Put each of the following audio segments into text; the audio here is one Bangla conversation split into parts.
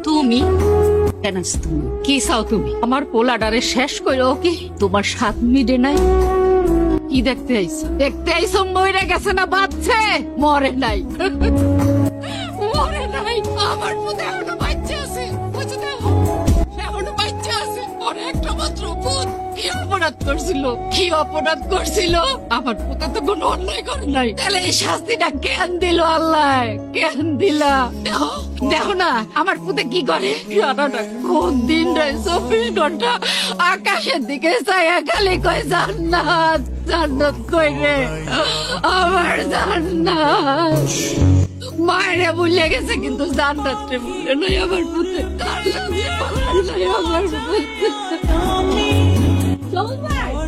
তুমি কেন তুমি কি চাও? তুমি আমার পোলাডারে শেষ করো কি? তোমার স্বাদ মিটে নাই? কি দেখতে আইছো? দেখতে আইছো মরে গেছে না বাচ্চে? মরে নাই। মরে নাই। আমার পুতে এখনো বাচ্চা আছে। বুঝছো না? এখনো বাচ্চা আছে। ওর একটা মাত্র পুত। কি অপরাধ করছিল? কি অপরাধ করছিল? আমার পুতে তো কোনো অন্যায় করে নাই। তাহলে এই শাস্তিটা কেন দিল আল্লাহ? কেন দিলা? দেখো দেখো না আমার পুতে কি করে? সারাটা কোন দিন রে 24 ঘন্টা আকাশের দিকে চাইয়া খালি কয় জান্নাত জান্নাত কই রে আমার জান্নাত। মায়েরা ভুলে গেছে কিন্তু জান্নাতরে ভুলে নাই আমার পুতে। আমার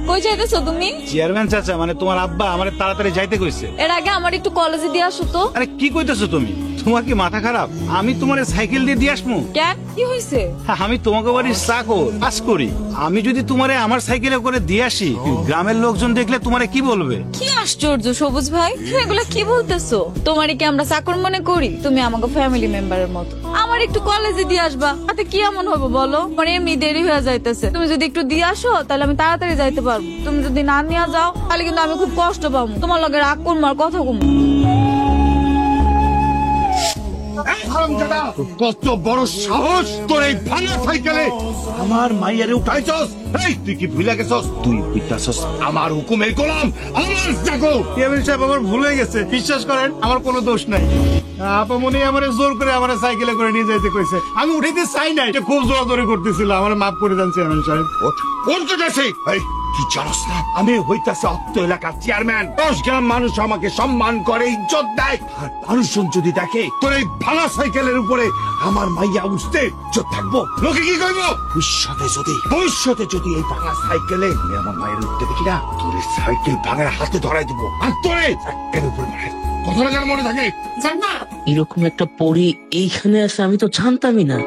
কই যাইতেছো তুমি? চেয়ারম্যান চাচা মানে তোমার আব্বা আমার তাড়াতাড়ি যাইতে কইছে। এর আগে আমার একটু কলেজে দিয়ে আসো তো। আরে কি কইতেছো তুমি? তোমার কি মাথা খারাপ? আমি তোমার সাইকেল দিয়ে আসমু? কেন, কি হয়েছে? আমি তোমাকে বাড়ির চাকর কাজ করি। আমি যদি তোমারে আমার সাইকেলে করে দিয়ে আসি, গ্রামের লোকজন দেখলে তোমারে কি বলবে? কি আশ্চর্য সবুজ ভাই, তুমি এগুলা কি বলতেছো? তোমারই কি আমরা চাকর মনে করি? তুমি আমাকে ফ্যামিলি মেম্বারের মতো। আমার একটু কলেজে দিয়ে আসবা, তাতে কি এমন হবে বলো? মানে এমনি দেরি হয়ে যাইতেছে, তুমি যদি একটু দিয়ে আসো তাহলে আমি তাড়াতাড়ি যাইতে পারবো। তুমি যদি না নিয়ে যাও তাহলে কিন্তু আমি খুব কষ্ট পাবো। তোমার লগে রাগ করবো আর কথা কমবো। কত বড় সাহস তোর এই ভাঙা সাইকেলে আমার মাইয়ারে উঠাইছস? এই তুই কি ভুলে গেছস? তুই কইতাছস আমার হুকুমের গোলাম, আমার চাকর। চেয়ারম্যান সাহেব আমার ভুল হয়ে গেছে, বিশ্বাস করেন আমার কোনো দোষ নাই। আপামনি আমারে জোর করে আমার সাইকেলে করে নিয়ে যাইতে কইছে, আমি উঠাইতে চাই নাই, এটা খুব জোরাজোরি করতেছিল। আমার মাফ করে দেন চেয়ারম্যান সাহেব। কোন কেটেছে? এই তুই জানোস না আমি হইতাছে অত্ত এলাকার চেয়ারম্যান। 10 গ্রাম মানুষ আমাকে সম্মান করে, ইজ্জত দেয়। আর মানুষজন যদি দেখে তোর এই ভাঙা সাইকেলের উপরে আমার মাইয়া উঠতে, ইজ্জত থাকবো? লোকে কি কইব? ভবিষ্যতে যদি এই ভাঙা সাইকেলে আমি আমার মায়ের উঠতে দেখি না, তোর এই সাইকেল ভাঙার হাতে ধরাই দেবো আর তোরে একের উপরে মারে। কথাটা যেন মনে থাকে। জান্নাত এরকম একটা পরি এইখানে আছে আমি তো জানতামই না।